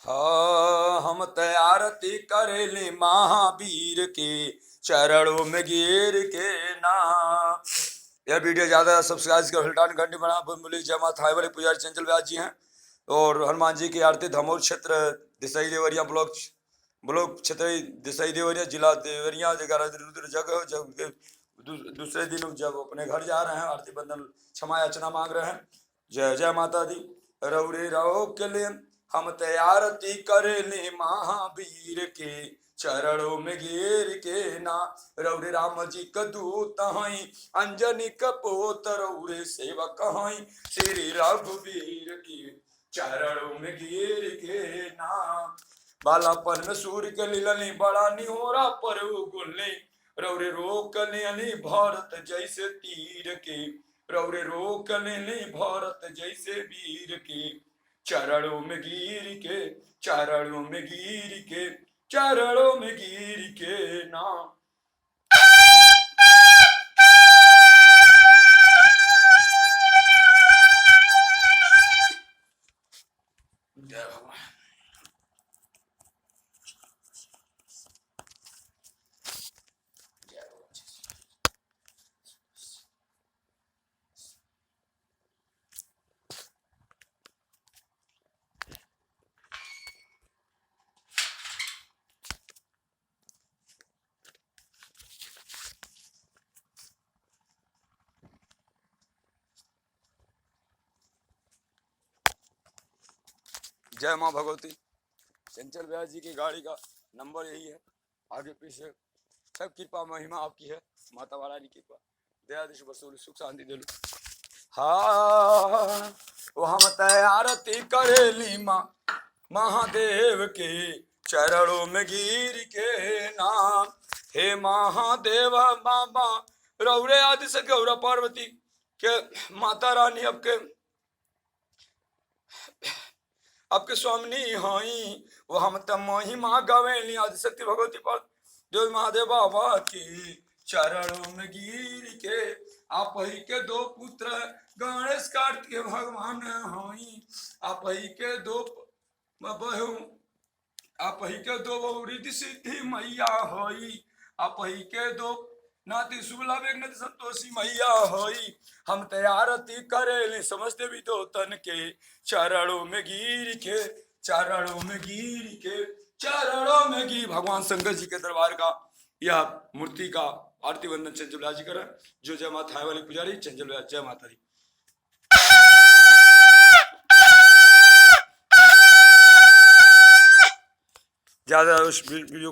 हाँ हम तैयारती करेली महावीर के चरणों में गिर के ना। यह वीडियो ज्यादा सब्सक्राइब कर हिल्टान घंटी बना बोली। जय माता थाई वाले पुजारी चंचल व्यास जी हैं और हनुमान जी की आरती धमोर क्षेत्र दिसई देवरिया ब्लॉक क्षेत्र दिसई देवरिया जिला देवरिया जगह जब दूसरे दिन जब अपने घर जा रहे हैं आरती बंदन क्षमा याचना मांग रहे हैं। जय जय माता दी। रौरे रहो के लिए हम तैयारती करेले महावीर के चरणों में गिर के ना। रौरे राम जी का दूत हई अंजनी कपोत रौरे सेवक हई श्री रघुवीर के चरणों में गिर के ना। बालापन में सूर्य के लीलनी बड़ा निहोरा पर गुल्ले रौरे रोक लेनी भारत जैसे तीर के। रौरे रोक लेनी भारत जैसे वीर के चरणों में गिर के चरणों में गिर के चरणों में गिर के ना। जय भगवान। जय माँ भगवती। चंचल व्यास जी की गाड़ी का नंबर यही है, आगे पीछे सब कृपा महिमा आपकी है। माता वाला की कृपा दया दिश वसूल सुख शांति दिलु। हाँ वो हम तैयारती करेली माँ महादेव के चरणों में गिर के नाम। हे महादेव मामा रौरे आदि से गौरा पार्वती के माता रानी आपके स्वामिनी हई वो हम तम महिमा गवेली आदिशक्ति भगवती पर जो महादेव बाबा की चरणों में गिर के। आप ही के दो पुत्र गणेश कार्तिक भगवान हई। आप ही के दो बहू आप ही के दो बहु रिद्धि सिद्धि मैया हई। आप ही के दो नाती सुबला वेगनत संतोषी मैया होई। हम तैयारती करेले समस्त भी दो तन के चरणों में गिर के चरणों में गिर के चरणों में गिर। भगवान शंकर जी के दरबार का यह मूर्ति का आरती वंदन चंचल व्यास जी करें। जो जय माता थाई वाले पुजारी चंचल व्यास। जय माता दी। ज्यादा उस वीडियो